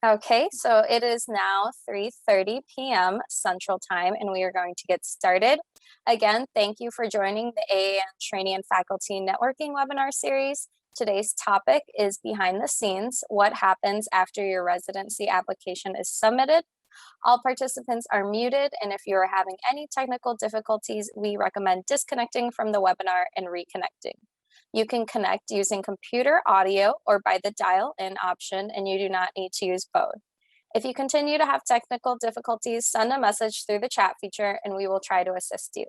Okay, so it is now 3:30 p.m. Central Time, and we are going to get started. Again, thank you for joining the AAN Trainee and Faculty Networking webinar series. Today's topic is behind the scenes, what happens after your residency application is submitted. All participants are muted, and if you are having any technical difficulties, we recommend disconnecting from the webinar and reconnecting. You can connect using computer audio or by the dial-in option, and you do not need to use both. If you continue to have technical difficulties, send a message through the chat feature and we will try to assist you.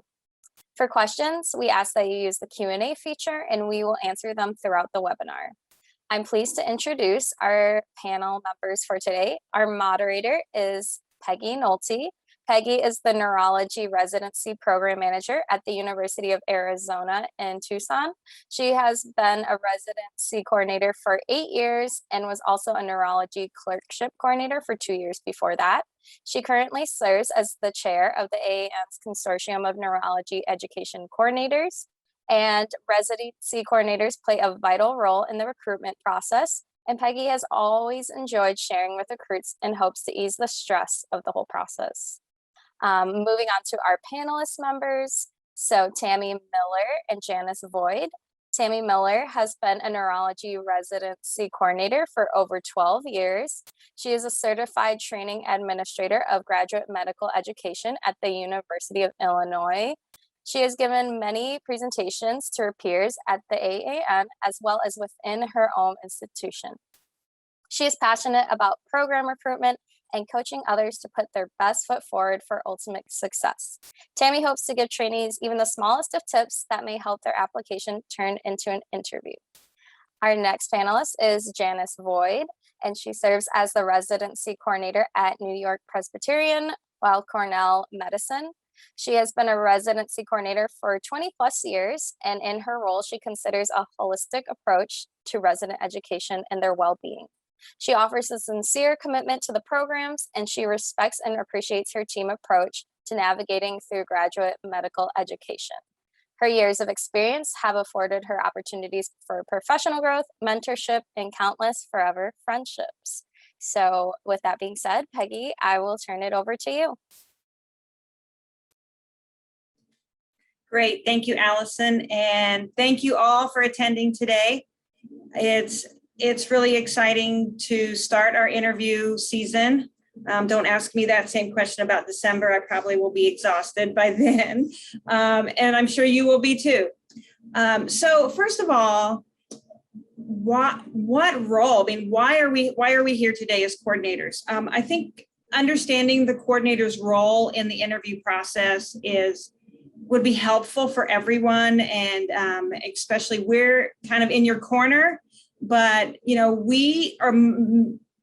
For questions, we ask that you use the Q&A feature and we will answer them throughout the webinar. I'm pleased to introduce our panel members for today. Our moderator is Peggy Nolte. Peggy is the Neurology Residency Program Manager at the University of Arizona in Tucson. She has been a residency coordinator for 8 years and was also a neurology clerkship coordinator for 2 years before that. She currently serves as the chair of the AAN's Consortium of Neurology Education Coordinators, and residency coordinators play a vital role in the recruitment process. And Peggy has always enjoyed sharing with recruits in hopes to ease the stress of the whole process. Moving on to our panelist members. So Tammy Miller and Janice Void. Tammy Miller has been a neurology residency coordinator for over 12 years. She is a certified training administrator of graduate medical education at the University of Illinois. She has given many presentations to her peers at the AAN as well as within her own institution. She is passionate about program recruitment and coaching others to put their best foot forward for ultimate success. Tammy hopes to give trainees even the smallest of tips that may help their application turn into an interview. Our next panelist is Janice Void, and she serves as the residency coordinator at New York Presbyterian Weill Cornell Medicine. She has been a residency coordinator for 20 plus years, and in her role, she considers a holistic approach to resident education and their well-being. She offers a sincere commitment to the programs, and she respects and appreciates her team approach to navigating through graduate medical education. Her years of experience have afforded her opportunities for professional growth, mentorship, and countless forever friendships. So with that being said, Peggy, I will turn it over to you. Great, thank you, Allison, and thank you all for attending today. It's really exciting to start our interview season. Don't ask me that same question about December. I probably will be exhausted by then, and I'm sure you will be too. So first of all, what role? I mean, why are we here today as coordinators? I think understanding the coordinator's role in the interview process would be helpful for everyone, and especially we're kind of in your corner. But you know, we are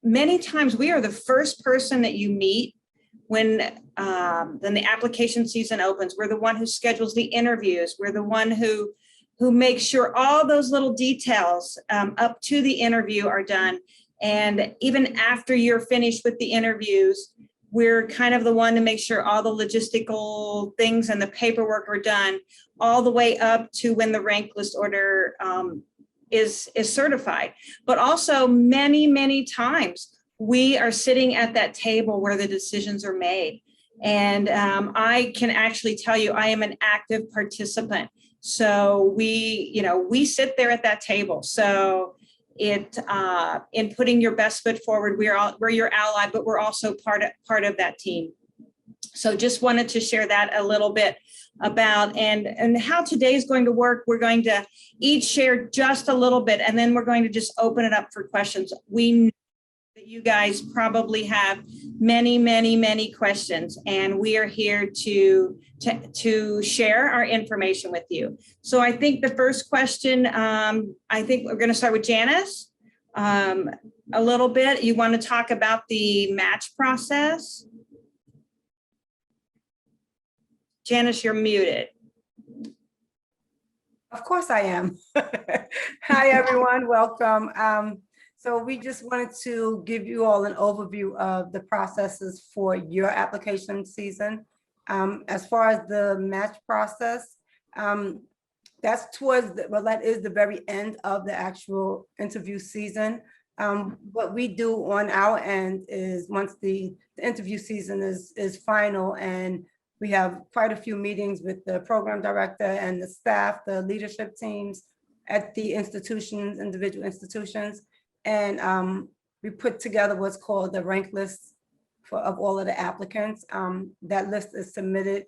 many times we are the first person that you meet when the application season opens. We're the one who schedules the interviews. We're the one who makes sure all those little details up to the interview are done. And even after you're finished with the interviews, we're kind of the one to make sure all the logistical things and the paperwork are done, all the way up to when the rank list order is certified. But also many times we are sitting at that table where the decisions are made. And I can actually tell you, I am an active participant. So we sit there at that table. So in putting your best foot forward, we're your ally, but we're also part of that team. So just wanted to share that a little bit about and how today is going to work. We're going to each share just a little bit, and then we're going to just open it up for questions. We know that you guys probably have many questions, and we are here to share our information with you. So I think the first question, I think we're going to start with Janice a little bit. You want to talk about the match process? Janice, you're muted. Of course I am. Hi, everyone. Welcome. So we just wanted to give you all an overview of the processes for your application season. As far as the match process, that's towards that is the very end of the actual interview season. What we do on our end is once the interview season is final, and we have quite a few meetings with the program director and the staff, the leadership teams at the institutions, individual institutions. And we put together what's called the rank list of all of the applicants. That list is submitted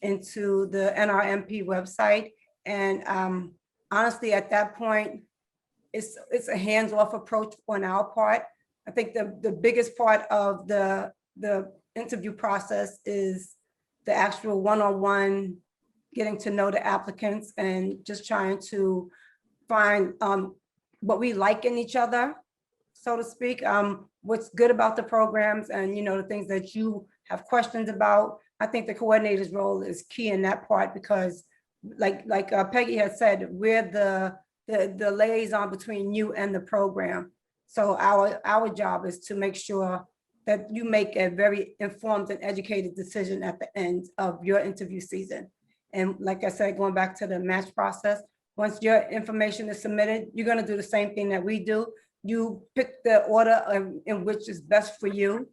into the NRMP website. And honestly, at that point, it's a hands-off approach on our part. I think the biggest part of the interview process is the actual one-on-one, getting to know the applicants and just trying to find what we like in each other, so to speak, what's good about the programs, and the things that you have questions about. I think the coordinator's role is key in that part, because like Peggy has said, we're the liaison between you and the program. So our job is to make sure that you make a very informed and educated decision at the end of your interview season. And like I said, going back to the match process, once your information is submitted, you're going to do the same thing that we do. You pick the order in which is best for you.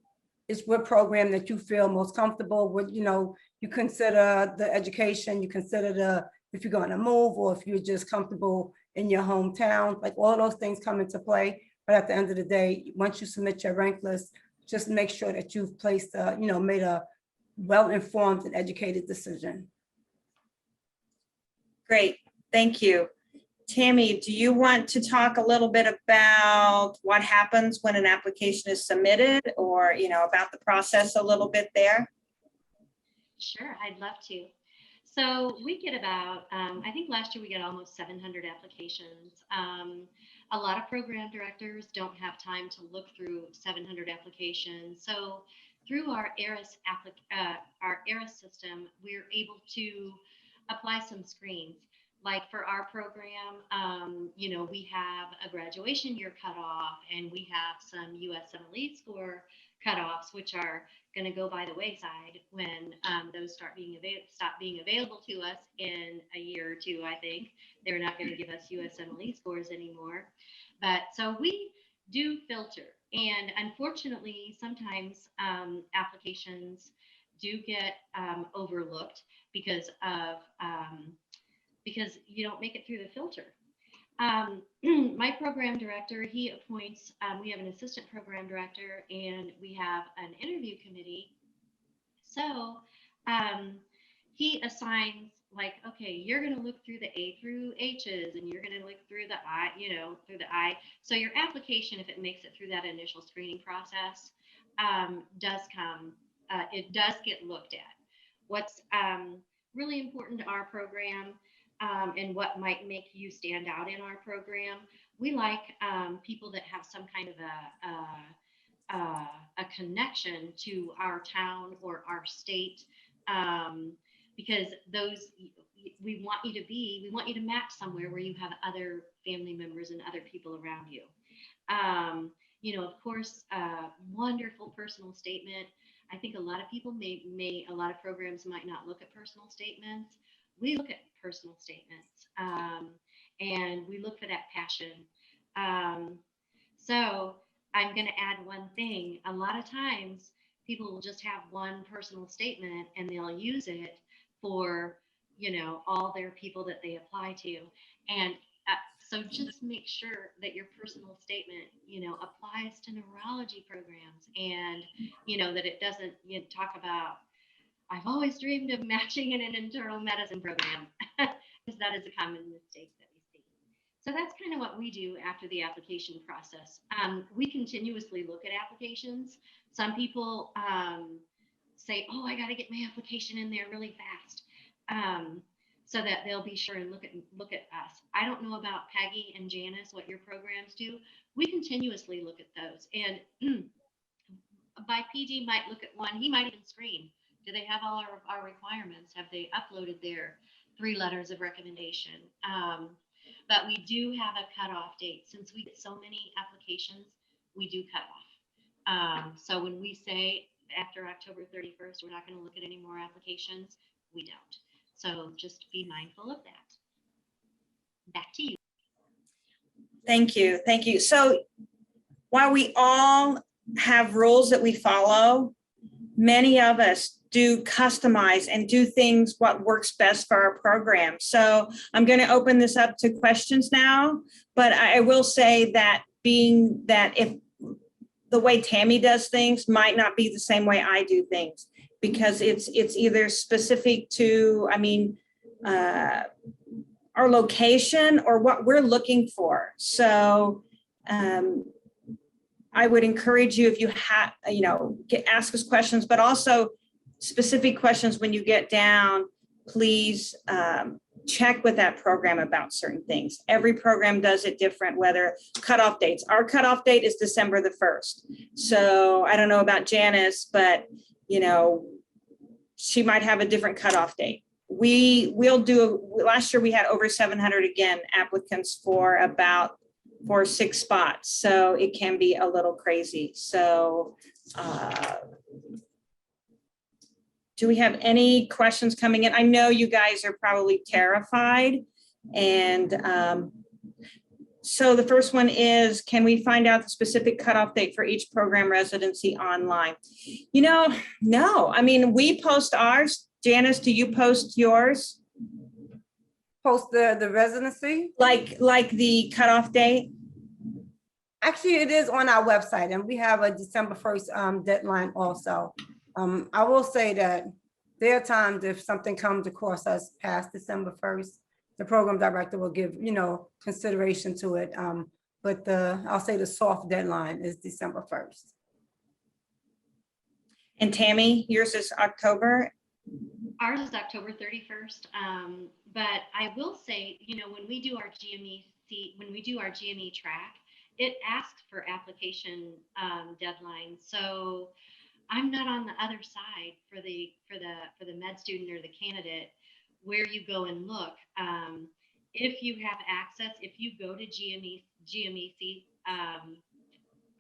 It's what program that you feel most comfortable with. You consider the education, you consider if you're going to move, or if you're just comfortable in your hometown, like all those things come into play. But at the end of the day, once you submit your rank list, just make sure that you've placed, made a well-informed and educated decision. Great, thank you. Tammy, do you want to talk a little bit about what happens when an application is submitted, or, about the process a little bit there? Sure, I'd love to. So we get about, I think last year we got almost 700 applications. A lot of program directors don't have time to look through 700 applications. So through our ERAS system, we're able to apply some screens. Like for our program, we have a graduation year cutoff, and we have some USMLE score cutoffs, which are going to go by the wayside when those stop being available to us in a year or two. I think they're not going to give us USMLE scores anymore. But so we do filter, and unfortunately, sometimes applications do get overlooked because you don't make it through the filter. My program director, he appoints, we have an assistant program director, and we have an interview committee. So he assigns, like, okay, you're going to look through the A through H's, and you're going to look through the I, through the I. So your application, if it makes it through that initial screening process, it does get looked at. What's really important to our program, and what might make you stand out in our program, we like people that have some kind of a connection to our town or our state, because we want you to match somewhere where you have other family members and other people around you. Of course, wonderful personal statement. I think a lot of people a lot of programs might not look at personal statements. We look at personal statements, and we look for that passion. So I'm going to add one thing. A lot of times people will just have one personal statement, and they'll use it for, all their people that they apply to. And so just make sure that your personal statement, applies to neurology programs, and, that it doesn't talk about, I've always dreamed of matching in an internal medicine program, because that is a common mistake that we see. So that's kind of what we do after the application process. We continuously look at applications. Some people say, oh, I got to get my application in there really fast, so that they'll be sure and look at us. I don't know about Peggy and Janice, what your programs do. We continuously look at those. And by PD might look at one, he might even screen. Do they have all our requirements? Have they uploaded their 3 letters of recommendation? But we do have a cutoff date. Since we get so many applications, we do cut off. So when we say after October 31st, we're not going to look at any more applications, we don't. So just be mindful of that. Back to you. Thank you. So while we all have rules that we follow, many of us do customize and do things what works best for our program. So I'm going to open this up to questions now, but I will say that being that if the way Tammy does things might not be the same way I do things, because it's either specific to, our location or what we're looking for. So I would encourage you, if you have, ask us questions, but also specific questions when you get down, please check with that program about certain things. Every program does it different, whether cutoff dates. Our cutoff date is December the 1st. So I don't know about Janice, but she might have a different cutoff date. Last year we had over 700 again applicants for 6 spots. So it can be a little crazy. So do we have any questions coming in? I know you guys are probably terrified. And so the first one is, can we find out the specific cutoff date for each program residency online? No. We post ours. Janice, do you post yours? Post the residency? Like the cutoff date? Actually, it is on our website, and we have a December 1st deadline also. I will say that there are times if something comes across us past December 1st, the program director will give, consideration to it. But I'll say the soft deadline is December 1st. And Tammy, yours is October? Ours is October 31st. But I will say, when we do our GME track, it asks for application deadlines. So I'm not on the other side for the med student or the candidate where you go and look. If you have access, if you go to GMEC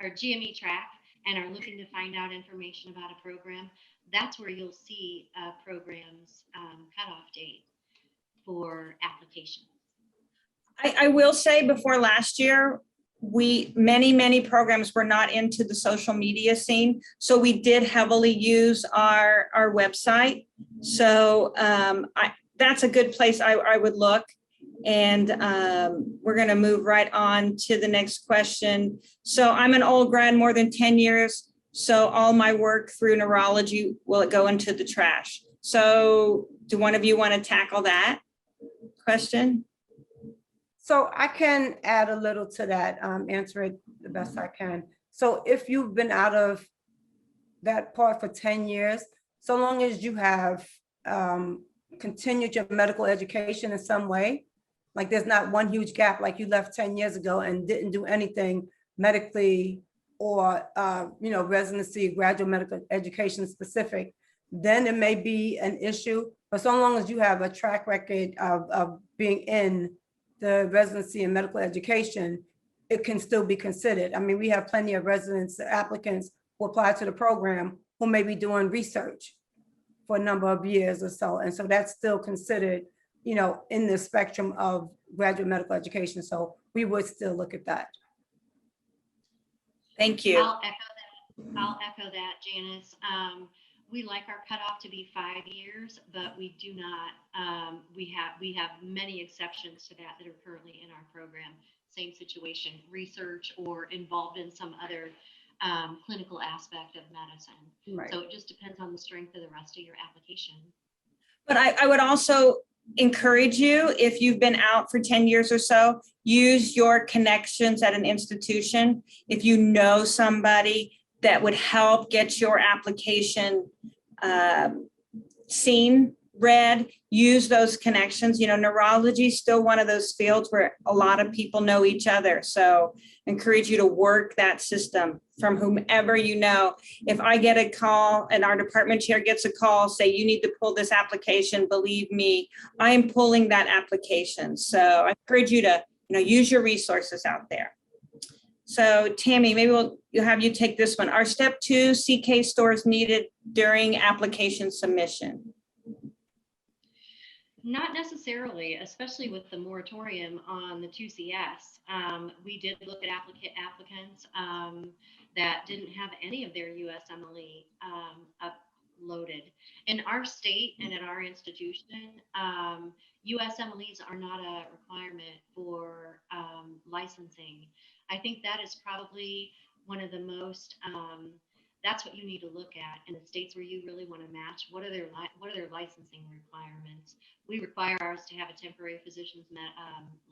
or GME track and are looking to find out information about a program, that's where you'll see a program's cutoff date for applications. I will say, before last year, many programs were not into the social media scene. So we did heavily use our website. So that's a good place I would look. And we're going to move right on to the next question. So I'm an old grad, more than 10 years. So all my work through neurology, will it go into the trash? So do one of you want to tackle that question? So I can add a little to that, answer it the best I can. So if you've been out of that part for 10 years, so long as you have continued your medical education in some way, like there's not one huge gap, like you left 10 years ago and didn't do anything medically or residency, graduate medical education specific, then it may be an issue. But so long as you have a track record of being in the residency and medical education, it can still be considered. We have plenty of residents, applicants who apply to the program who may be doing research for a number of years or so. And so that's still considered, in the spectrum of graduate medical education. So we would still look at that. Thank you. I'll echo that, Janice. We like our cutoff to be 5 years, but we do not. We have many exceptions to that are currently in our program. Same situation, research or involved in some other clinical aspect of medicine. Right. So it just depends on the strength of the rest of your application. But I would also encourage you, if you've been out for 10 years or so, use your connections at an institution. If you know somebody that would help get your application seen, read, use those connections. Neurology is still one of those fields where a lot of people know each other. So encourage you to work that system from whomever you know. If I get a call and our department chair gets a call, say you need to pull this application, believe me, I am pulling that application. So I encourage you to use your resources out there. So Tammy, maybe we'll have you take this one. Are step 2 CK stores needed during application submission? Not necessarily, especially with the moratorium on the 2CS. We did look at applicants that didn't have any of their USMLE uploaded. In our state and at our institution, USMLEs are not a requirement for licensing. I think that is probably one of the most that's what you need to look at in the states where you really want to match. What are their licensing requirements? We require ours to have a temporary physician's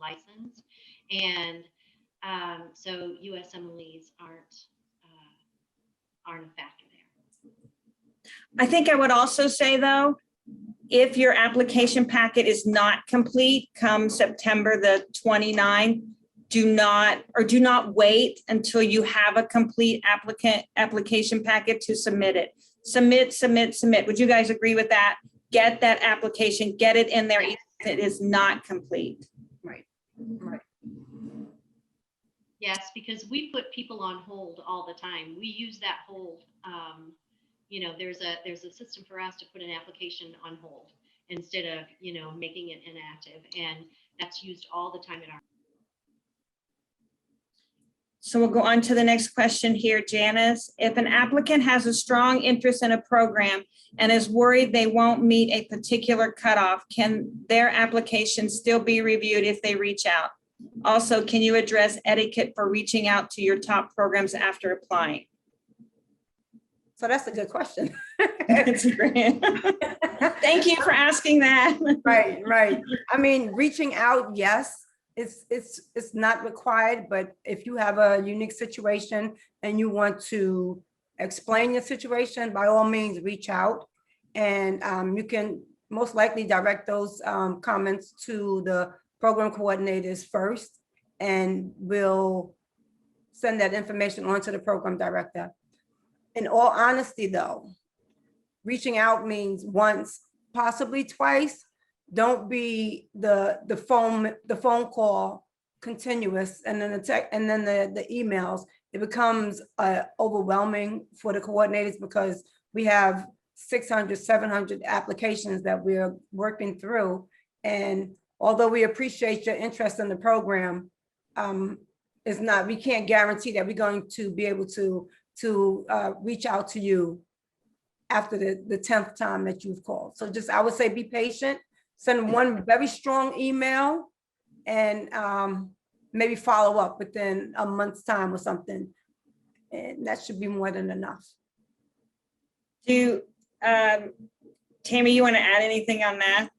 license, and so USMLEs aren't a factor there. I think I would also say, though, if your application packet is not complete come September the 29th, do not wait until you have a complete application packet to submit it. Submit. Would you guys agree with that? Get that application, get it in there if it is not complete. Right. Yes, because we put people on hold all the time. We use that hold. There's a system for us to put an application on hold instead of, making it inactive. And that's used all the time in our. So we'll go on to the next question here, Janice. If an applicant has a strong interest in a program and is worried they won't meet a particular cutoff, can their application still be reviewed if they reach out? Also, can you address etiquette for reaching out to your top programs after applying? So that's a good question. It's great. Thank you for asking that. Right. I mean, reaching out, yes. It's not required, but if you have a unique situation and you want to explain your situation, by all means, reach out. And you can most likely direct those comments to the program coordinators first, and we'll send that information on to the program director. In all honesty, though, reaching out means once, possibly twice. Don't be the phone call continuous, and then the text, and then the emails. It becomes overwhelming for the coordinators because we have 600, 700 applications that we're working through. And although we appreciate your interest in the program, we can't guarantee that we're going to be able to reach out to you after the 10th time that you've called. So I would say be patient. Send one very strong email and maybe follow up within a month's time or something. And that should be more than enough. Tammy, you want to add anything on that?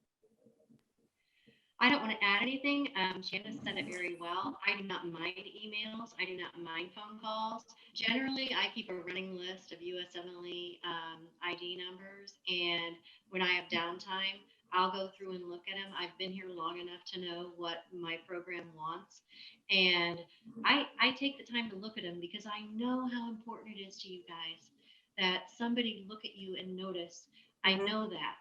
I don't want to add anything. Janice said it very well. I do not mind emails. I do not mind phone calls. Generally, I keep a running list of USMLE ID numbers. And when I have downtime, I'll go through and look at them. I've been here long enough to know what my program wants. And I take the time to look at them because I know how important it is to you guys that somebody look at you and notice. I know that.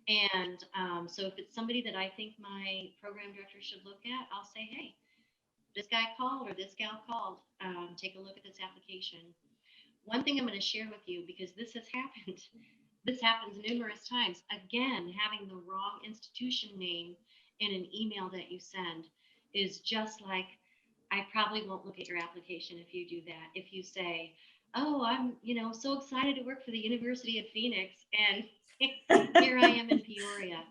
And so if it's somebody that I think my program director should look at, I'll say, hey, this guy called or this gal called, take a look at this application. One thing I'm going to share with you, because this has happened, this happens numerous times. Again, having the wrong institution name in an email that you send is just like, I probably won't look at your application if you do that. If you say, oh, I'm so excited to work for the University of Phoenix, and here I am in Peoria.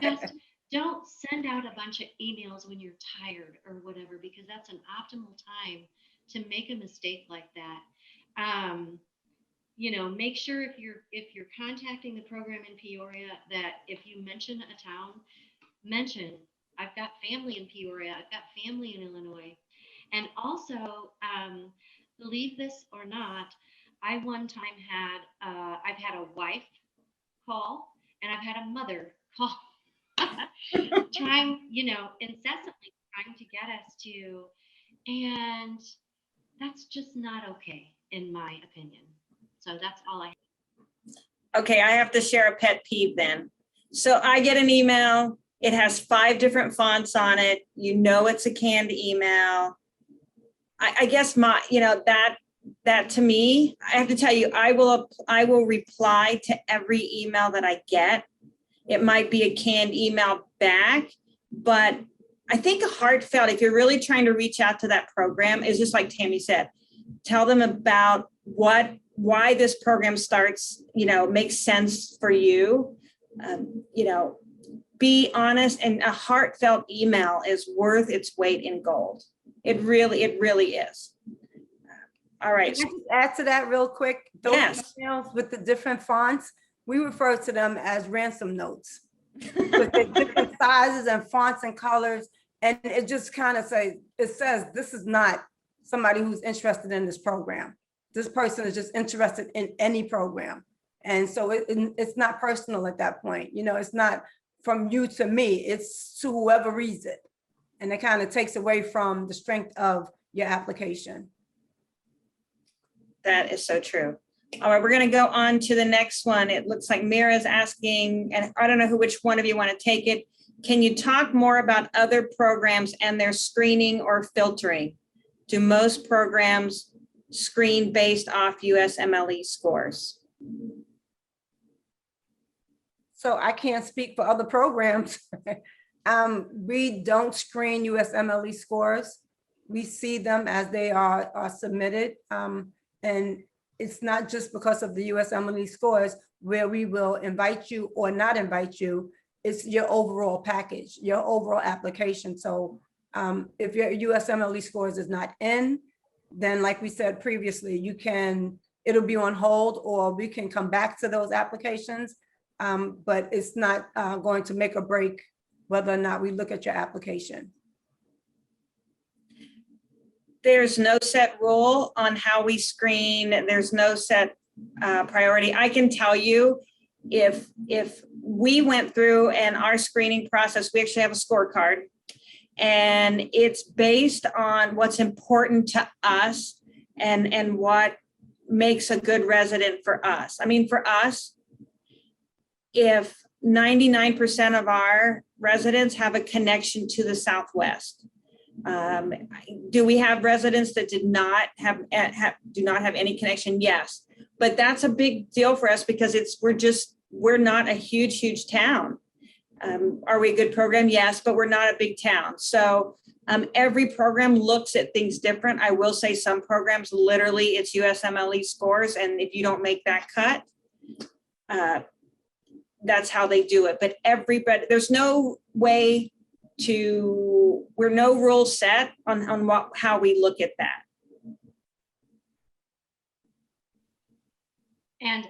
Just don't send out a bunch of emails when you're tired or whatever, because that's an optimal time to make a mistake like that. Make sure if you're contacting the program in Peoria, that if you mention a town, mention I've got family in Peoria, I've got family in Illinois. And also, believe this or not, I one time I've had a wife call and I've had a mother call trying, incessantly trying to get us to, and that's just not okay in my opinion. So that's all I have. Okay, I have to share a pet peeve then. So I get an email, it has 5 different fonts on it. It's a canned email. I guess that to me, I have to tell you, I will reply to every email that I get. It might be a canned email back, but I think a heartfelt, if you're really trying to reach out to that program, is just like Tammy said, tell them about why this program starts, makes sense for you. Be honest, and a heartfelt email is worth its weight in gold. It really is. All right. Can I just add to that real quick? Those Yes. emails with the different fonts, we refer to them as ransom notes with the different sizes and fonts and colors. And it just kind of says, this is not somebody who's interested in this program. This person is just interested in any program. And so it's not personal at that point. It's not from you to me, it's to whoever reads it. And it kind of takes away from the strength of your application. That is so true. All right, we're going to go on to the next one. It looks like Mira's asking, and I don't know which one of you want to take it. Can you talk more about other programs and their screening or filtering? Do most programs screen based off USMLE scores? So I can't speak for other programs. We don't screen USMLE scores. We see them as they are submitted. And it's not just because of the USMLE scores where we will invite you or not invite you. It's your overall package, your overall application. So if your USMLE scores is not in, then like we said previously, it'll be on hold, or we can come back to those applications. But it's not going to make or break whether or not we look at your application. There's no set rule on how we screen. There's no set priority. I can tell you, if we went through and our screening process, we actually have a scorecard, and it's based on what's important to us and what makes a good resident for us. I mean, for us, if 99% of our residents have a connection to the Southwest, do we have residents that do not have any connection? Yes, but that's a big deal for us because we're not a huge town. Are we a good program? Yes, but we're not a big town. So every program looks at things different. I will say some programs, literally it's USMLE scores, and if you don't make that cut, that's how they do it. But everybody, there's no way we're no rule set on how we look at that. And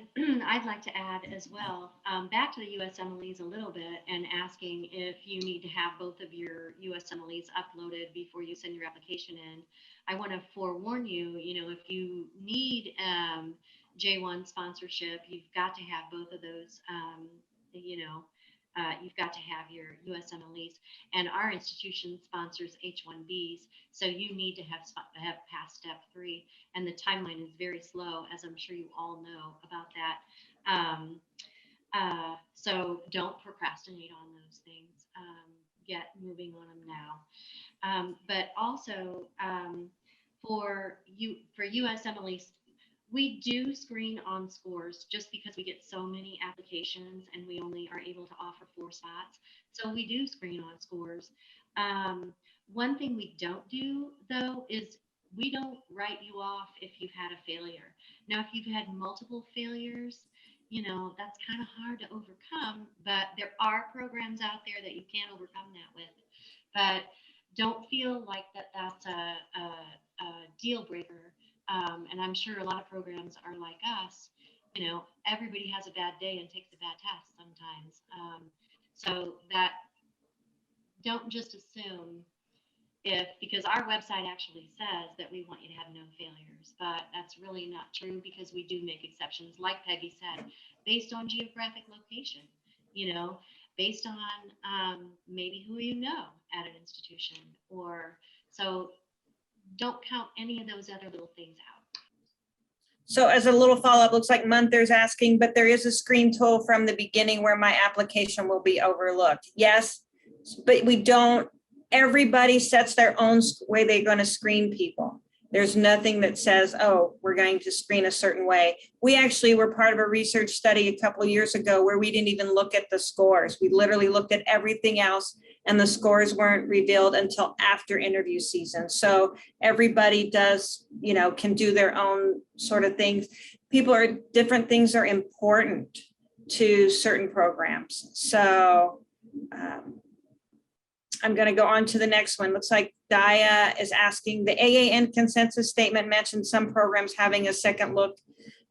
I'd like to add as well, back to the USMLEs a little bit and asking if you need to have both of your USMLEs uploaded before you send your application in. I want to forewarn you, if you need J1 sponsorship, you've got to have both of those, you've got to have your USMLEs, and our institution sponsors H1Bs. So you need to have passed step 3, and the timeline is very slow, as I'm sure you all know about that. So don't procrastinate on those things. Get moving on them now. But also for USMLEs, we do screen on scores just because we get so many applications and we only are able to offer 4 spots. So we do screen on scores. One thing we don't do, though, is we don't write you off if you've had a failure. Now, if you've had multiple failures, that's kind of hard to overcome, but there are programs out there that you can overcome that with. But don't feel like that's a deal breaker. And I'm sure a lot of programs are like us, everybody has a bad day and takes a bad test sometimes. So that don't just assume because our website actually says that we want you to have no failures, but that's really not true because we do make exceptions, like Peggy said, based on geographic location, based on maybe who at an institution, or so. Don't count any of those other little things out. So as a little follow-up, looks like Munther's asking, but there is a screen tool from the beginning where my application will be overlooked. Yes, but we don't, everybody sets their own way they're going to screen people. There's nothing that says, oh, we're going to screen a certain way. We actually were part of a research study a couple of years ago where we didn't even look at the scores. We literally looked at everything else, and the scores weren't revealed until after interview season. So everybody does, can do their own sort of things. Different things are important to certain programs. So I'm going to go on to the next one. Looks like Dia is asking, the AAN consensus statement mentioned some programs having a second look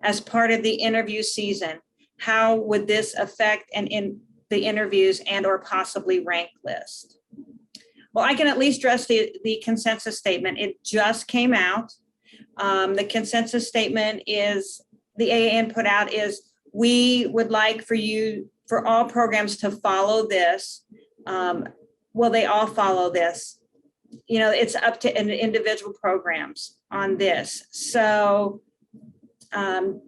as part of the interview season. How would this affect in the interviews and or possibly rank list? Well, I can at least address the consensus statement. It just came out. The consensus statement is, the AAN put out is, we would like for all programs to follow this. Will they all follow this? It's up to individual programs on this. So, Tammy,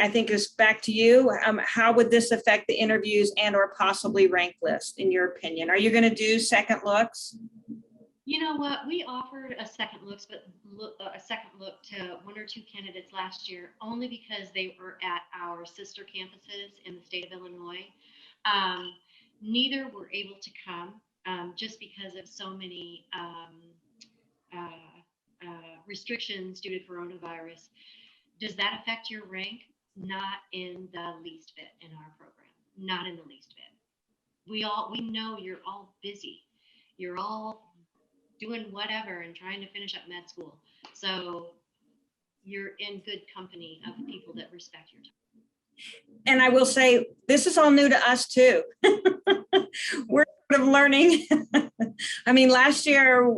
I think it's back to you. How would this affect the interviews and or possibly rank list, in your opinion? Are you going to do second looks? You know what? We offered a second look to one or two candidates last year, only because they were at our sister campuses in the state of Illinois. Neither were able to come just because of so many restrictions due to coronavirus. Does that affect your rank? Not in the least bit in our program. Not in the least bit. We know you're all busy. You're all doing whatever and trying to finish up med school. So you're in good company of people that respect your time. And I will say, this is all new to us too. We're sort of learning. I mean, last year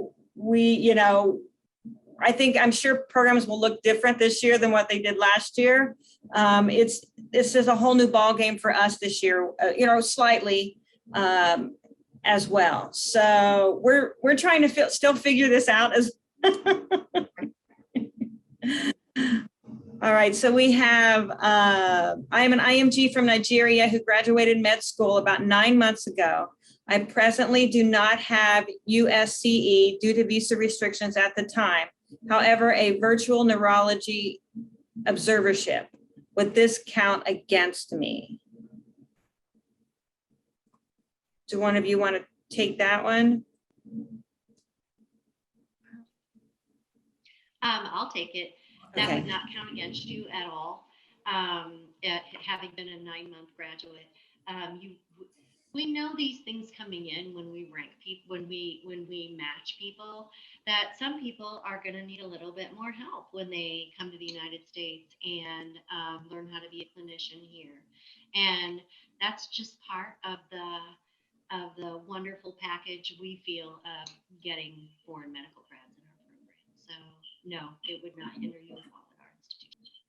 I'm sure programs will look different this year than what they did last year. This is a whole new ball game for us this year, slightly as well. So we're trying to still figure this out as. All right, so we have, I am an IMG from Nigeria who graduated med school about 9 months ago. I presently do not have USCE due to visa restrictions at the time. However, a virtual neurology observership. Would this count against me? Do one of you want to take that one? I'll take it. That Okay. would not count against you at all. Having been a 9-month graduate, we know these things coming in when we rank people, when we match people, that some people are going to need a little bit more help when they come to the United States and learn how to be a clinician here, and that's just part of the wonderful package we feel of getting foreign medical grads in our program. So no, it would not hinder you at all at our institution.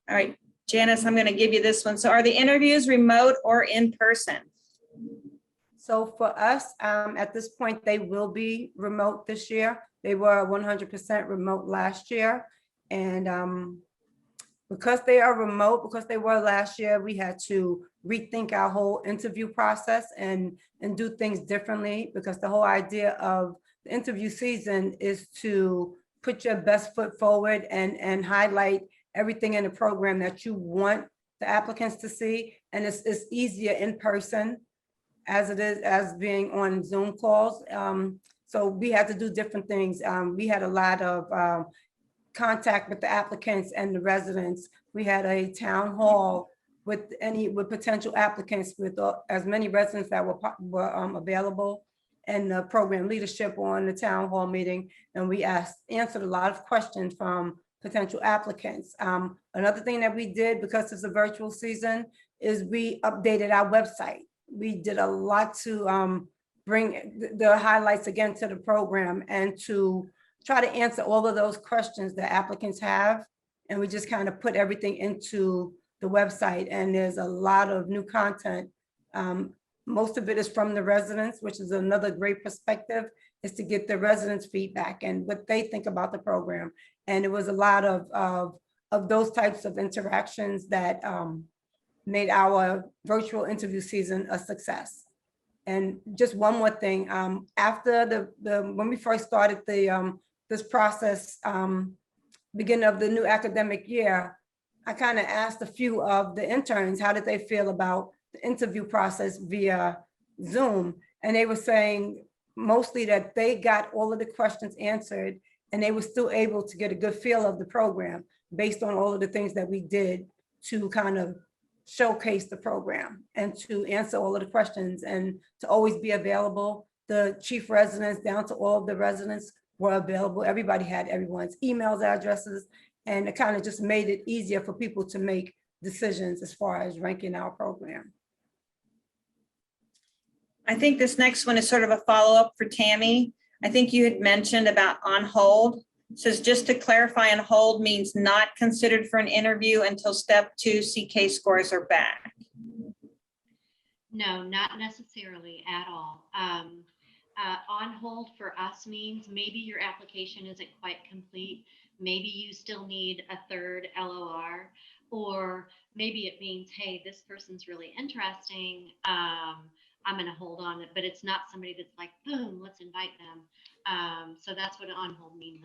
All right, Janice, I'm going to give you this one. So are the interviews remote or in person? So for us, at this point, they will be remote this year. They were 100% remote last year. And because they are remote, because they were last year, we had to rethink our whole interview process and do things differently, because the whole idea of the interview season is to put your best foot forward and highlight everything in the program that you want the applicants to see. And it's easier in person as it is as being on Zoom calls. So we had to do different things. We had a lot of contact with the applicants and the residents. We had a town hall with potential applicants, with as many residents that were available, and the program leadership on the town hall meeting. And we answered a lot of questions from potential applicants. Another thing that we did, because it's a virtual season, is we updated our website. We did a lot to bring the highlights again to the program and to try to answer all of those questions that applicants have. And we just kind of put everything into the website, and there's a lot of new content. Most of it is from the residents, which is another great perspective, is to get the residents' feedback and what they think about the program. And it was a lot of those types of interactions that made our virtual interview season a success. And just one more thing, after when we first started the this process, beginning of the new academic year, I kind of asked a few of the interns, how did they feel about the interview process via Zoom? And they were saying mostly that they got all of the questions answered and they were still able to get a good feel of the program based on all of the things that we did to kind of showcase the program and to answer all of the questions and to always be available. The chief residents down to all of the residents were available. Everybody had everyone's emails, addresses, and it kind of just made it easier for people to make decisions as far as ranking our program. I think this next one is sort of a follow-up for Tammy. I think you had mentioned about on hold. It says, just to clarify, on hold means not considered for an interview until step 2 CK scores are back. No, not necessarily at all. On hold for us means maybe your application isn't quite complete. Maybe you still need a third LOR, or maybe it means, hey, this person's really interesting. I'm going to hold on it, but it's not somebody that's like, boom, let's invite them. So that's what on hold means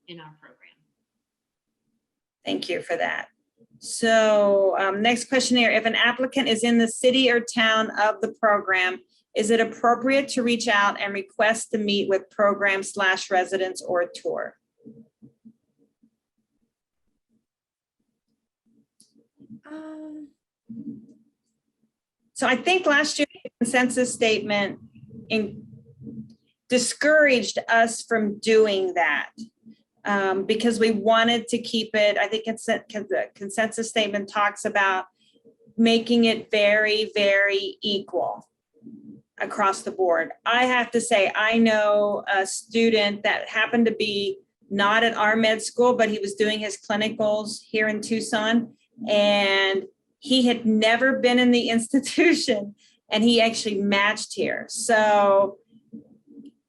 in our program. Thank you for that. So next question here, if an applicant is in the city or town of the program, is it appropriate to reach out and request to meet with program/residents or a tour? So I think last year the consensus statement discouraged us from doing that because we wanted to keep it. I think the consensus statement talks about making it very, very equal across the board. I have to say, I know a student that happened to be not at our med school, but he was doing his clinicals here in Tucson, and he had never been in the institution, and he actually matched here. So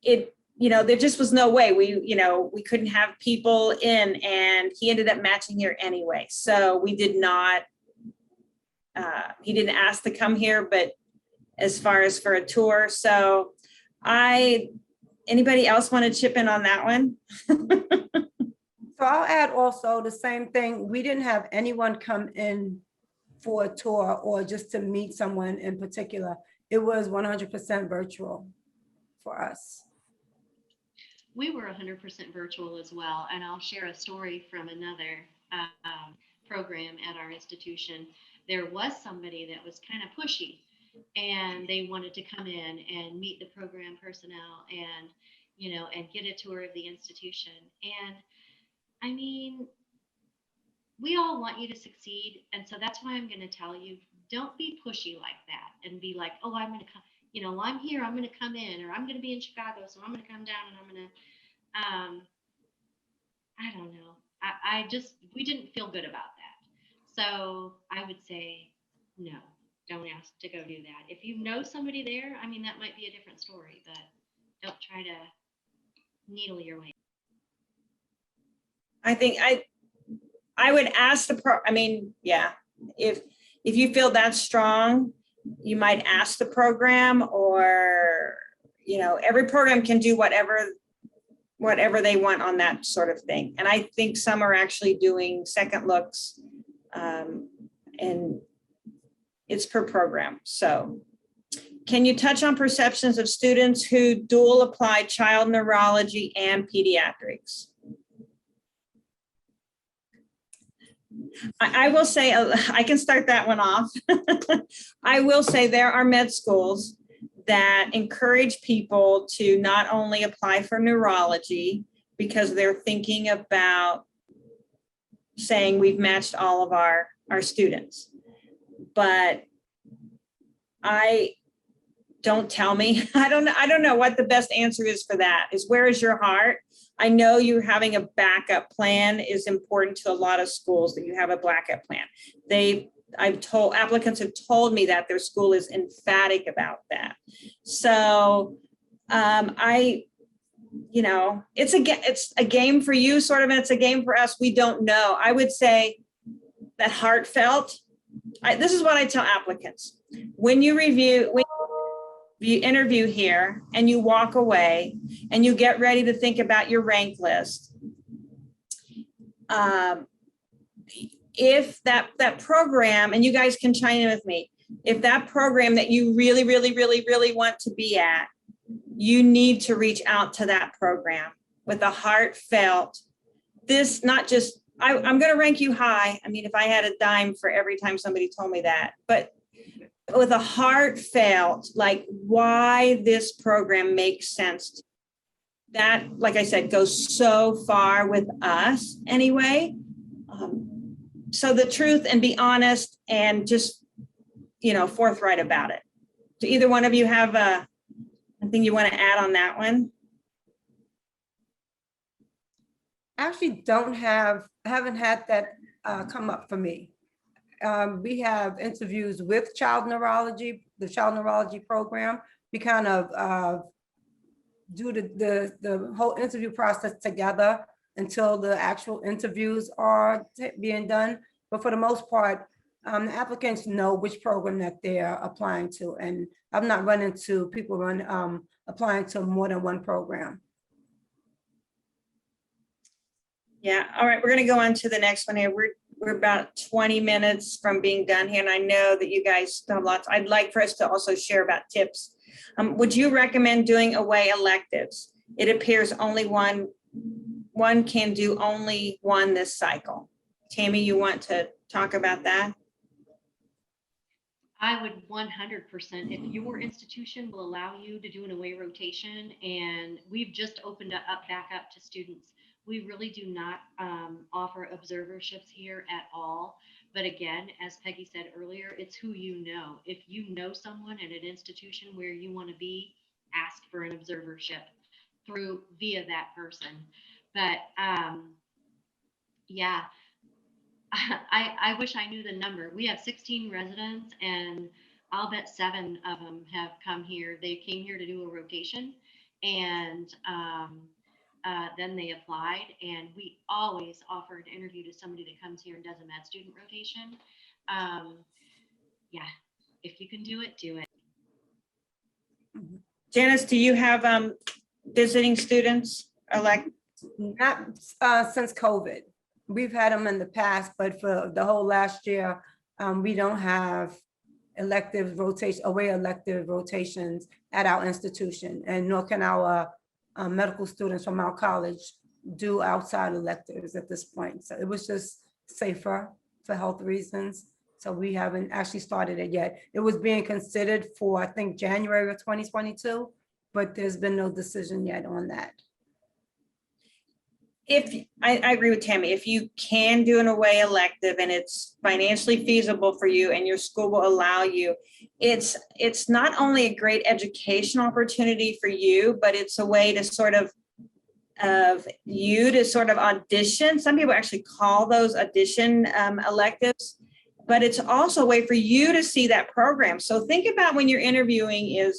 there just was no way we couldn't have people in, and he ended up matching here anyway. So we did not, he didn't ask to come here, but as far as for a tour. So anybody else want to chip in on that one? So I'll add also the same thing. We didn't have anyone come in for a tour or just to meet someone in particular. It was 100% virtual for us. We were 100% virtual as well. And I'll share a story from another program at our institution. There was somebody that was kind of pushy, and they wanted to come in and meet the program personnel and, and get a tour of the institution. And I mean, we all want you to succeed. And so that's why I'm going to tell you, don't be pushy like that and be like, oh, I'm going to come, I'm here, I'm going to come in, or I'm going to be in Chicago, so I'm going to come down and I'm going to, I don't know. We didn't feel good about that. So I would say, no, don't ask to go do that. If you know somebody there, I mean, that might be a different story, but don't try to needle your way. I think I would ask if you feel that strong, you might ask the program, or, every program can do whatever they want on that sort of thing. And I think some are actually doing second looks, and it's per program. So can you touch on perceptions of students who dual apply child neurology and pediatrics? I will say, I can start that one off. I will say there are med schools that encourage people to not only apply for neurology because they're thinking about saying we've matched all of our students, but don't tell me. I don't know what the best answer is for that. Is where is your heart? I know you having a backup plan is important to a lot of schools, that you have a backup plan. Applicants have told me that their school is emphatic about that. So it's a game for you sort of, and it's a game for us. We don't know. I would say that heartfelt, this is what I tell applicants. When you review, you interview here and you walk away and you get ready to think about your rank list, if that program, and you guys can chime in with me, if that program that you really, really, really, really want to be at, you need to reach out to that program with a heartfelt, this not just, I'm going to rank you high. I mean, if I had a dime for every time somebody told me that, but with a heartfelt, like why this program makes sense. That, like I said, goes so far with us anyway. So the truth, and be honest and just, forthright about it. Do either one of you have anything you want to add on that one? I actually haven't had that come up for me. We have interviews with child neurology, the child neurology program. We kind of do the whole interview process together until the actual interviews are being done. But for the most part, the applicants know which program that they're applying to. And I've not run into people applying to more than one program. Yeah. All right. We're going to go on to the next one here. We're about 20 minutes from being done here. And I know that you guys have lots. I'd like for us to also share about tips. Would you recommend doing away electives? It appears only one can do only one this cycle. Tammy, you want to talk about that? I would 100%. If your institution will allow you to do an away rotation, and we've just opened up back up to students, we really do not offer observerships here at all. But again, as Peggy said earlier, it's who you know. If you know someone at an institution where you want to be, ask for an observership via that person. But yeah, I wish I knew the number. We have 16 residents, and I'll bet 7 of them have come here. They came here to do a rotation, and then they applied, and we always offer an interview to somebody that comes here and does a med student rotation. Yeah, if you can do it, do it. Janice, do you have visiting students elect? Not since COVID. We've had them in the past, but for the whole last year, we don't have away elective rotations at our institution, and nor can our medical students from our college do outside electives at this point. So it was just safer for health reasons. So we haven't actually started it yet. It was being considered for, I think, January of 2022, but there's been no decision yet on that. I agree with Tammy, if you can do an away elective and it's financially feasible for you and your school will allow you, it's not only a great educational opportunity for you, but it's a way to sort of audition. Some people actually call those audition electives, but it's also a way for you to see that program. So think about when you're interviewing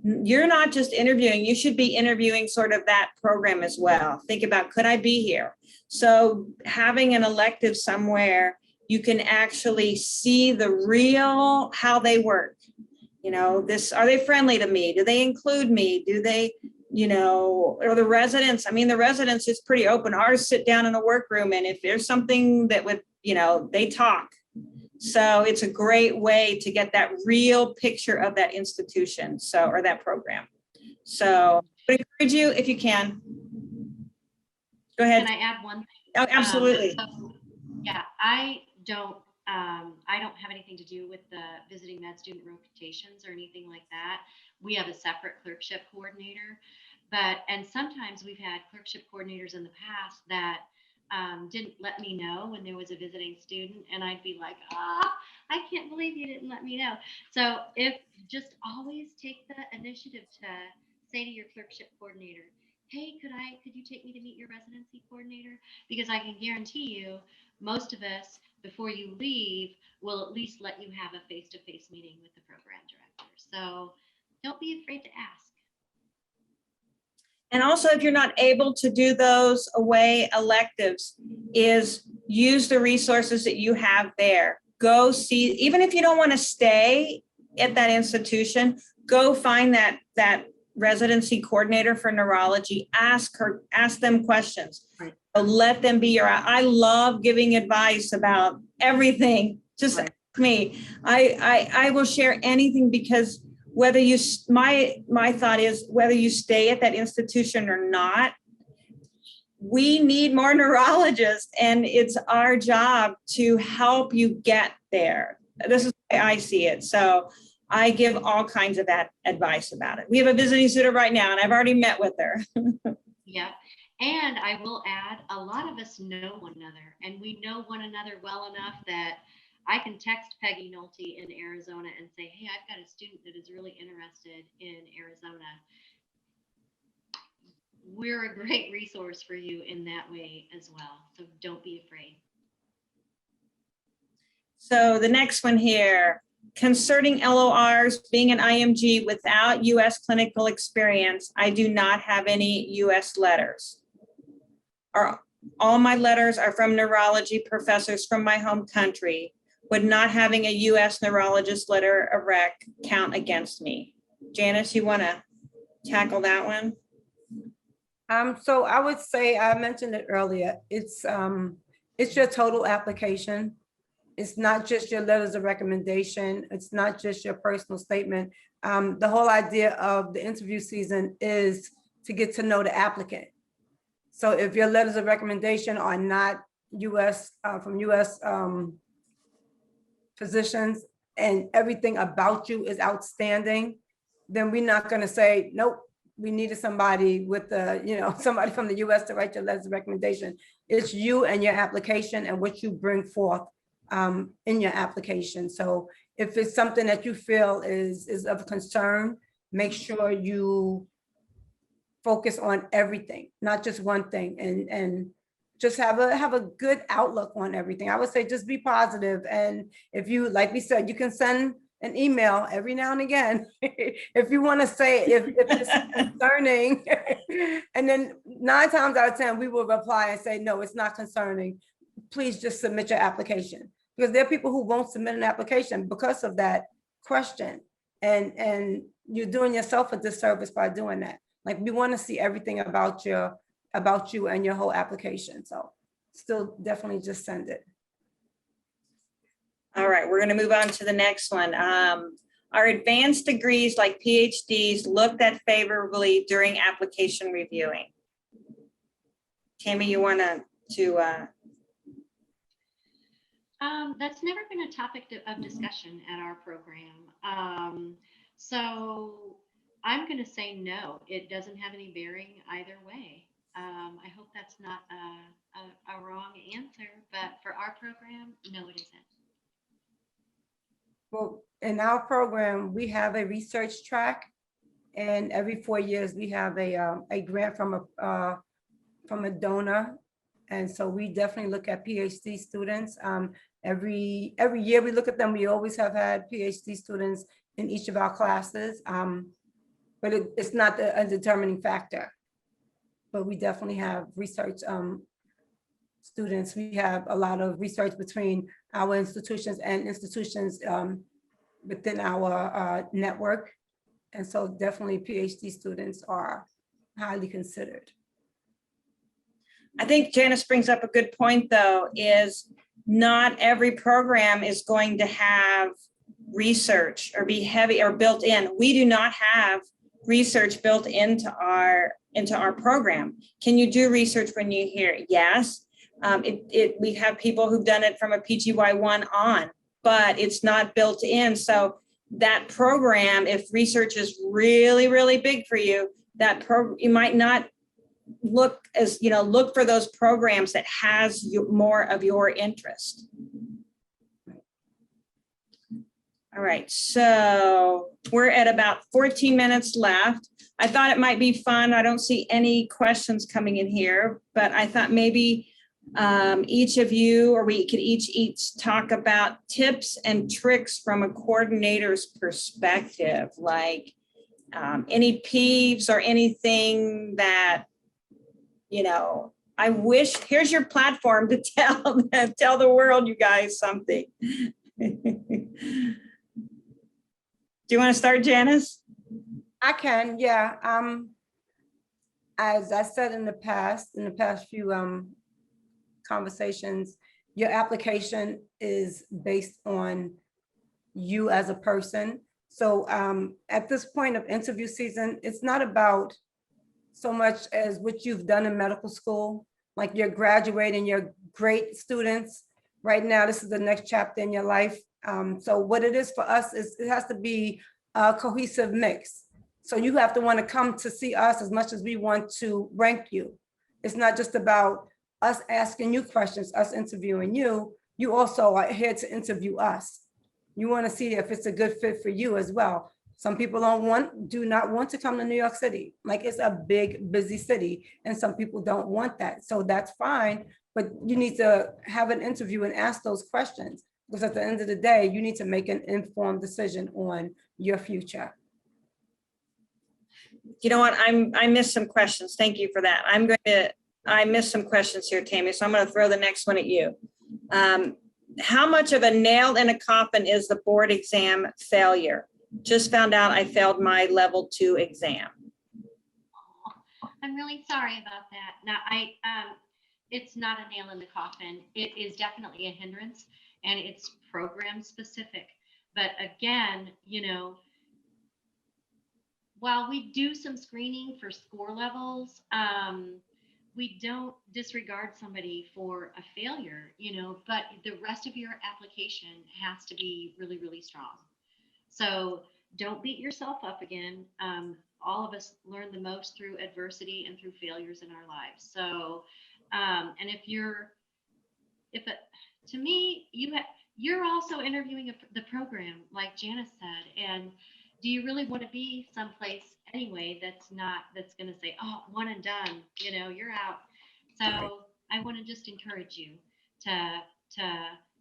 you're not just interviewing, you should be interviewing sort of that program as well. Think about, could I be here? So having an elective somewhere, you can actually see the real, how they work. Are they friendly to me? Do they include me? Do they, or the residents? I mean, the residents is pretty open. Ours sit down in a workroom, and if there's something that would, they talk. So it's a great way to get that real picture of that institution, or that program. So I encourage you, if you can. Go ahead. Can I add one thing? Oh, absolutely. Yeah, I don't have anything to do with the visiting med student rotations or anything like that. We have a separate clerkship coordinator, and sometimes we've had clerkship coordinators in the past that didn't let me know when there was a visiting student, and I'd be like, I can't believe you didn't let me know. So just always take the initiative to say to your clerkship coordinator, hey, could you take me to meet your residency coordinator? Because I can guarantee you, most of us, before you leave, will at least let you have a face-to-face meeting with the program director. So don't be afraid to ask. And also, if you're not able to do those away electives, is use the resources that you have there. Go see, even if you don't want to stay at that institution, go find that residency coordinator for neurology, ask them questions. Right. Let them be I love giving advice about everything. Just Right. ask me. I will share anything, because whether my thought is whether you stay at that institution or not, we need more neurologists, and it's our job to help you get there. This is the way I see it. So I give all kinds of that advice about it. We have a visiting student right now, and I've already met with her. Yeah. And I will add, a lot of us know one another, and we know one another well enough that I can text Peggy Nolte in Arizona and say, hey, I've got a student that is really interested in Arizona. We're a great resource for you in that way as well. So don't be afraid. So the next one here, concerning LORs, being an IMG without US clinical experience, I do not have any US letters. All my letters are from neurology professors from my home country. Would not having a US neurologist letter of rec count against me? Janice, you want to tackle that one? So I would say, I mentioned it earlier, it's your total application. It's not just your letters of recommendation. It's not just your personal statement. The whole idea of the interview season is to get to know the applicant. So if your letters of recommendation are not from US physicians, and everything about you is outstanding, then we're not going to say, nope, we needed somebody with somebody from the US to write your letters of recommendation. It's you and your application and what you bring forth in your application. So if it's something that you feel is of concern, make sure you focus on everything, not just one thing, and just have a good outlook on everything. I would say just be positive. And if you, like we said, you can send an email every now and again if you want to say if it's concerning. And then 9 times out of 10 we will reply and say, no, it's not concerning, please just submit your application. Because there are people who won't submit an application because of that question, and you're doing yourself a disservice by doing that. Like, we want to see everything about you and your whole application. So still definitely just send it. All right, we're going to move on to the next one. Are advanced degrees like PhDs looked at favorably during application reviewing? Tammy, you want to That's never been a topic of discussion at our program. So I'm going to say no, it doesn't have any bearing either way. I hope that's not a wrong answer, but for our program, no, it isn't. Well, in our program, we have a research track, and every 4 years we have a grant from a donor. And so we definitely look at PhD students. Every year we look at them. We always have had PhD students in each of our classes, but it's not a determining factor. But we definitely have research students. We have a lot of research between our institutions and institutions within our network. And so definitely PhD students are highly considered. I think Janice brings up a good point, though, is not every program is going to have research or be heavy or built in. We do not have research built into our program. Can you do research when you're here? Yes. We have people who've done it from a PGY1 on, but it's not built in. So that program, if research is really, really big for you, you might not look for those programs that has more of your interest. All right, so we're at about 14 minutes left. I thought it might be fun. I don't see any questions coming in here, but I thought maybe each of you, or we could each talk about tips and tricks from a coordinator's perspective, like any peeves or anything that, I wish. Here's your platform to tell the world, you guys, something. Do you want to start, Janice? I can, yeah. As I said in the past few conversations, your application is based on you as a person. So at this point of interview season, it's not about so much as what you've done in medical school, like you're graduating, you're great students. Right now, this is the next chapter in your life. So what it is for us is it has to be a cohesive mix. So you have to want to come to see us as much as we want to rank you. It's not just about us asking you questions, us interviewing you. You also are here to interview us. You want to see if it's a good fit for you as well. Some people do not want to come to New York City. Like, it's a big, busy city, and some people don't want that. So that's fine, but you need to have an interview and ask those questions, because at the end of the day, you need to make an informed decision on your future. You know what? I missed some questions. Thank you for that. I missed some questions here, Tammy, so I'm going to throw the next one at you. How much of a nail in a coffin is the board exam failure? Just found out I failed my level 2 exam. I'm really sorry about that. Now, it's not a nail in the coffin. It is definitely a hindrance, and it's program specific. But again, you know, while we do some screening for score levels, we don't disregard somebody for a failure, you know, but the rest of your application has to be really, really strong. So don't beat yourself up again. All of us learn the most through adversity and through failures in our lives. So, and to me, you're also interviewing the program, like Janice said, and do you really want to be someplace anyway that's going to say, oh, one and done, you know, you're out. So I want to just encourage you to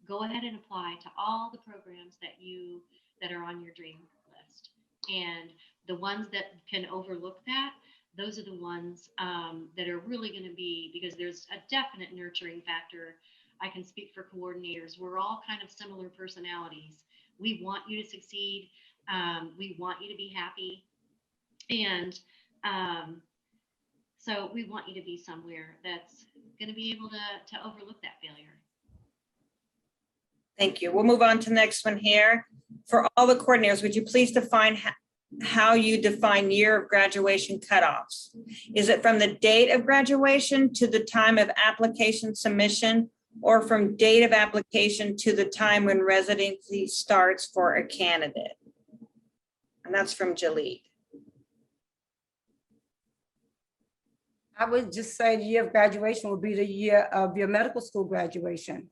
go ahead and apply to all the programs that are on your dream list. And the ones that can overlook that, those are the ones that are really going to be, because there's a definite nurturing factor. I can speak for coordinators. We're all kind of similar personalities. We want you to succeed. We want you to be happy. And so we want you to be somewhere that's going to be able to overlook that failure. Thank you. We'll move on to the next one here. For all the coordinators, would you please define how you define year of graduation cutoffs? Is it from the date of graduation to the time of application submission, or from date of application to the time when residency starts for a candidate? And that's from Jalit. I would just say the year of graduation would be the year of your medical school graduation.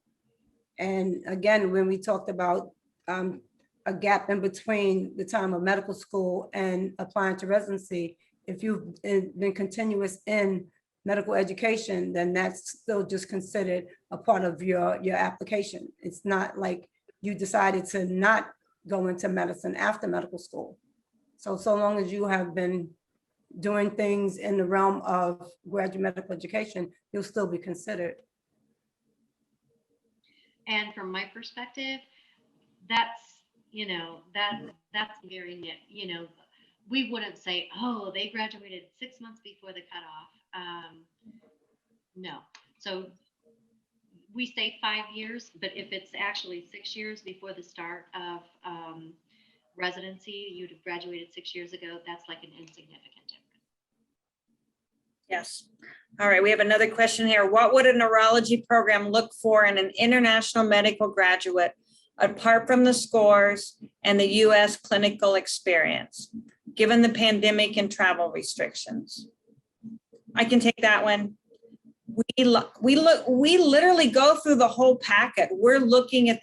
And again, when we talked about a gap in between the time of medical school and applying to residency, if you've been continuous in medical education, then that's still just considered a part of your application. It's not like you decided to not go into medicine after medical school. So long as you have been doing things in the realm of graduate medical education, you'll still be considered. And from my perspective, that's, you know, that's very nit, you know, we wouldn't say, oh, they graduated 6 months before the cutoff. No. So we say 5 years, but if it's actually 6 years before the start of residency, you'd have graduated 6 years ago, that's like an insignificant difference. Yes. All right, we have another question here. What would a neurology program look for in an international medical graduate, apart from the scores and the US clinical experience, given the pandemic and travel restrictions? I can take that one. We literally go through the whole packet. We're looking at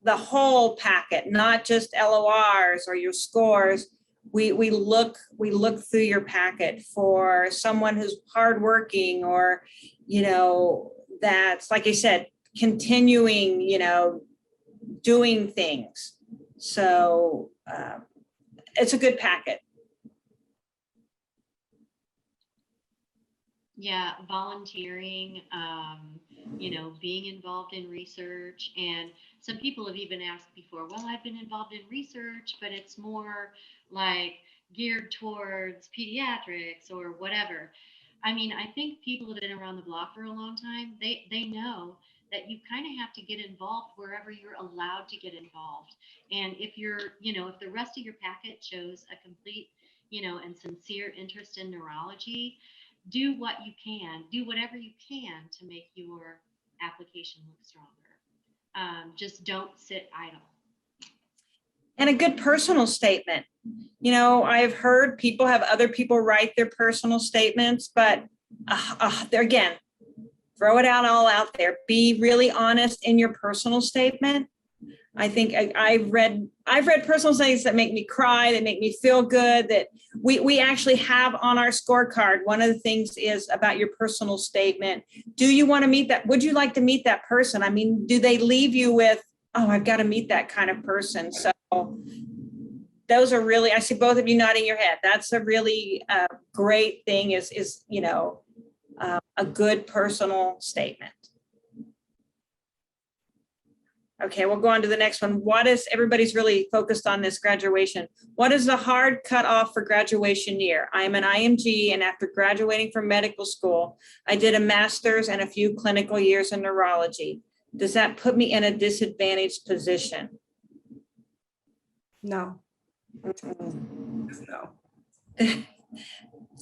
the whole packet, not just LORs or your scores. We look through your packet for someone who's hardworking, or, you know, that's, like I said, continuing, you know, doing things. So it's a good packet. Yeah, volunteering, you know, being involved in research, and some people have even asked before, well, I've been involved in research, but it's more like geared towards pediatrics or whatever. I mean, I think people that have been around the block for a long time, they know that you kind of have to get involved wherever you're allowed to get involved. And if you're, if the rest of your packet shows a complete, and sincere interest in neurology, do what you can, do whatever you can to make your application look stronger. Just don't sit idle. And a good personal statement. I've heard people have other people write their personal statements, but there again, throw it all out there. Be really honest in your personal statement. I think I've read personal statements that make me cry, that make me feel good, that we actually have on our scorecard. One of the things is about your personal statement. Do you want to meet that? Would you like to meet that person? I mean, do they leave you with, oh, I've got to meet that kind of person? So those are really, I see both of you nodding your head. That's a really great thing is a good personal statement. Okay, we'll go on to the next one. Everybody's really focused on this graduation. What is the hard cutoff for graduation year? I am an IMG, and after graduating from medical school, I did a master's and a few clinical years in neurology. Does that put me in a disadvantaged position? No. No.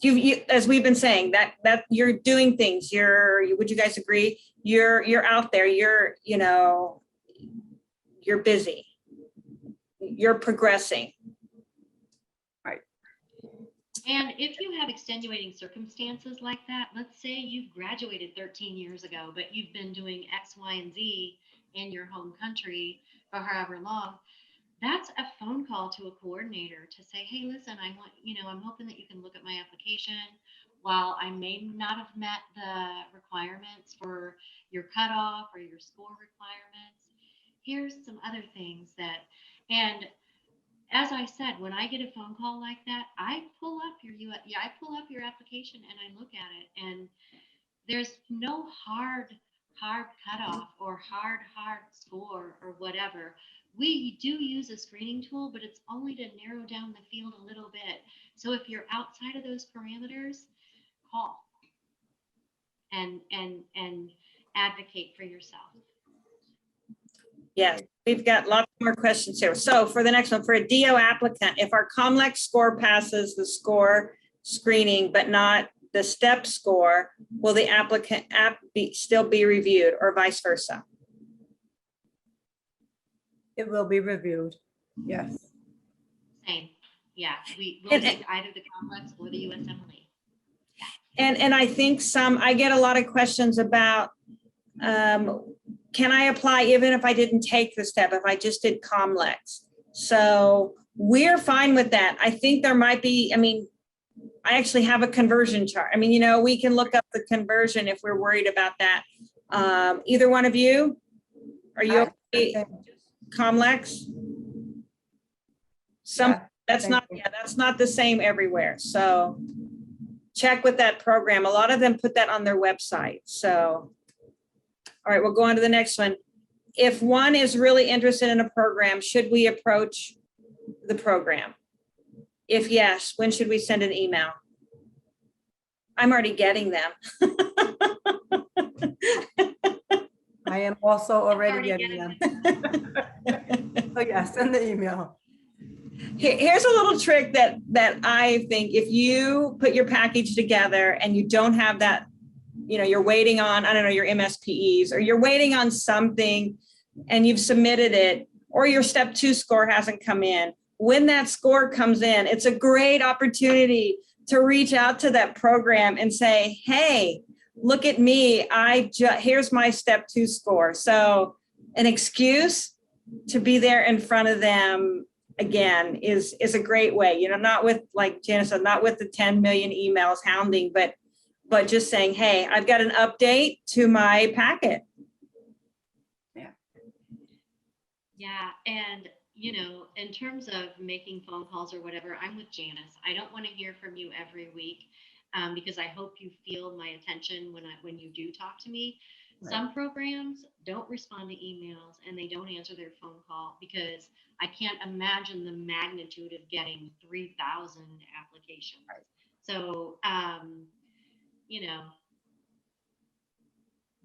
You, as we've been saying, that you're doing things. Would you guys agree? You're out there. You're busy. You're progressing. Right. And if you have extenuating circumstances like that, let's say you've graduated 13 years ago, but you've been doing X, Y, and Z in your home country for however long, that's a phone call to a coordinator to say, hey, listen, I'm hoping that you can look at my application. While I may not have met the requirements for your cutoff or your score requirements, here's some other things and as I said, when I get a phone call like that, I pull up your application and I look at it, and there's no hard cutoff or hard score or whatever. We do use a screening tool, but it's only to narrow down the field a little bit. So if you're outside of those parameters, call and advocate for yourself. Yes, we've got lots more questions here. So for the next one, for a DO applicant, if our COMLEX score passes the score screening, but not the STEP score, will the applicant still be reviewed, or vice versa? It will be reviewed. Yes. Same. Yeah, we will take either the COMLEX or the USMLE. And I think I get a lot of questions about, can I apply even if I didn't take the STEP, if I just did COMLEX? So we're fine with that. I think there might be, I actually have a conversion chart. We can look up the conversion if we're worried about that. Either one of you, are you okay? COMLEX? That's not the same everywhere. So check with that program. A lot of them put that on their website. So, all right, we'll go on to the next one. If one is really interested in a program, should we approach the program? If yes, when should we send an email? I'm already getting them. I am also already getting them. Oh yeah, send the email. Here's a little trick that I think, if you put your package together and you don't have that, you're waiting on, I don't know, your MSPEs, or you're waiting on something and you've submitted it, or your step 2 score hasn't come in. When that score comes in, it's a great opportunity to reach out to that program and say, hey, look at me. Here's my step 2 score. So an excuse to be there in front of them again is a great way, not with, like Janice said, not with the 10 million emails hounding, but just saying, hey, I've got an update to my packet. Yeah. And, in terms of making phone calls or whatever, I'm with Janice. I don't want to hear from you every week because I hope you feel my attention when you do talk to me. Some programs don't respond to emails and they don't answer their phone call because I can't imagine the magnitude of getting 3,000 applications. So, you know,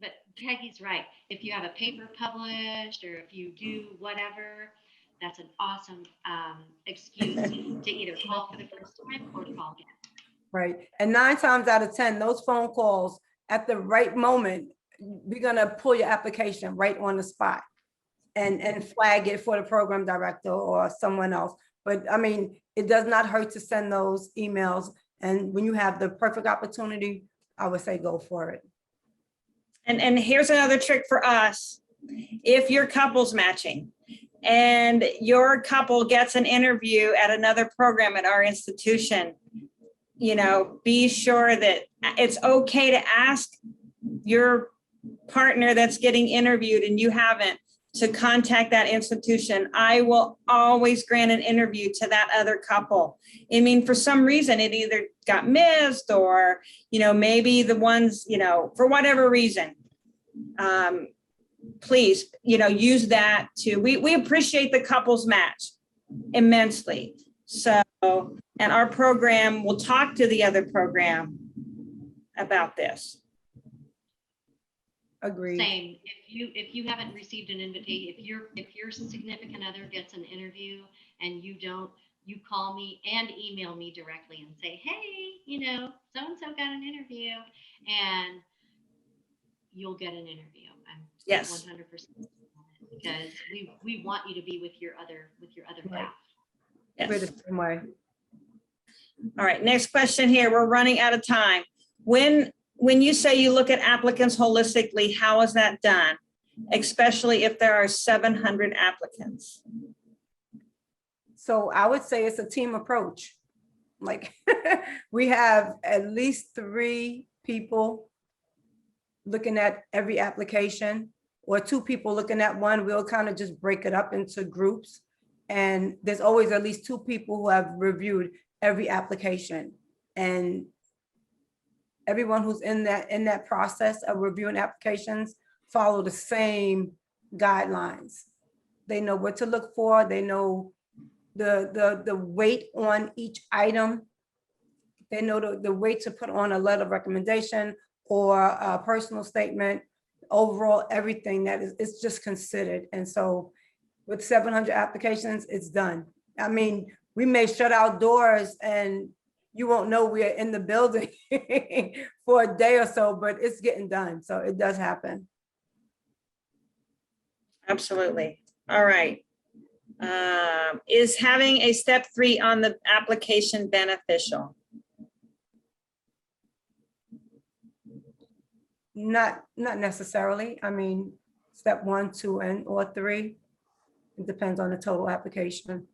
but Peggy's right. If you have a paper published or if you do whatever, that's an awesome excuse to either call for the first time or to call again. Right. And 9 times out of 10, those phone calls at the right moment, we're going to pull your application right on the spot and flag it for the program director or someone else. But I mean, it does not hurt to send those emails. And when you have the perfect opportunity, I would say go for it. And here's another trick for us. If your couple's matching and your couple gets an interview at another program at our institution, you know, be sure that it's okay to ask your partner that's getting interviewed and you haven't, to contact that institution. I will always grant an interview to that other couple. I mean, for some reason, it either got missed or, you know, maybe the ones, you know, for whatever reason. Please, you know, use that too. We appreciate the couples match immensely. So, and our program will talk to the other program about this. Agreed. Same. If you haven't received an invitation, if your significant other gets an interview and you don't, you call me and email me directly and say, hey, you know, so and so got an interview, and you'll get an interview. I'm Yes. 100% because we want you to be with your other Right. half. We're the Yes. same way. All right, next question here. We're running out of time. When you say you look at applicants holistically, how is that done? Especially if there are 700 applicants. So I would say it's a team approach. Like we have at least 3 people looking at every application, or 2 people looking at one. We'll kind of just break it up into groups. And there's always at least 2 people who have reviewed every application. And everyone who's in that process of reviewing applications follow the same guidelines. They know what to look for. They know the weight on each item. They know the weight to put on a letter of recommendation or a personal statement. Overall, everything that is, it's just considered. And so with 700 applications, it's done. I mean, we may shut our doors and you won't know we're in the building for a day or so, but it's getting done. So it does happen. Absolutely. All right. Is having a step 3 on the application beneficial? Not necessarily. I mean, step 1, 2, or 3. It depends on the total application.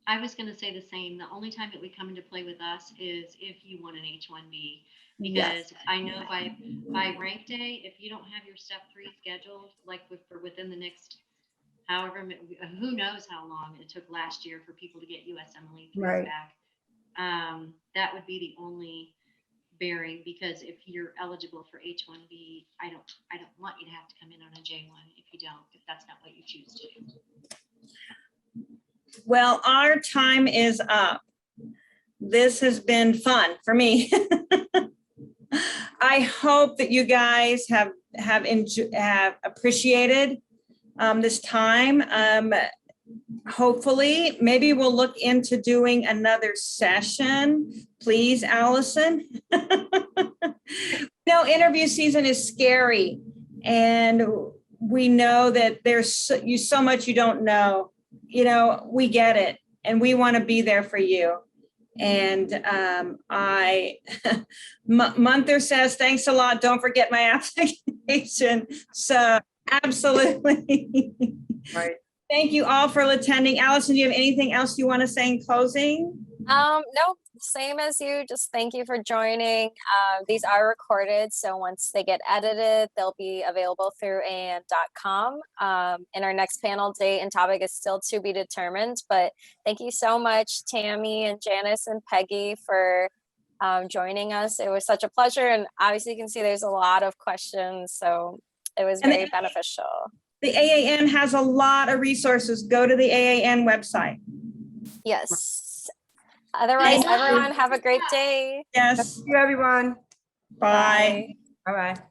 I was going to say the same. The only time it would come into play with us is if you want an H-1B, because Yes. I know by rank day, if you don't have your step 3 scheduled, like within the next, however, who knows how long it took last year for people to get USMLE 3s Right. back. That would be the only bearing, because if you're eligible for H-1B, I don't want you to have to come in on a J-1 if that's not what you choose to do. Well, our time is up. This has been fun for me. I hope that you guys have appreciated this time. Hopefully, maybe we'll look into doing another session. Please, Allison. Interview season is scary, and we know that there's so much you don't know. We get it, and we want to be there for you. And Munther says, thanks a lot. Don't forget my application. So absolutely. Right. Thank you all for attending. Allison, do you have anything else you want to say in closing? No, same as you. Just thank you for joining. These are recorded, so once they get edited, they'll be available through AN.com. And our next panel date and topic is still to be determined. But thank you so much, Tammy and Janice and Peggy, for joining us. It was such a pleasure. And obviously you can see there's a lot of questions. So it was And very beneficial. The AAN has a lot of resources. Go to the AAN website. Yes. Otherwise, Thank you. everyone have a great day. Yes. Thank you, everyone. Bye. Bye-bye.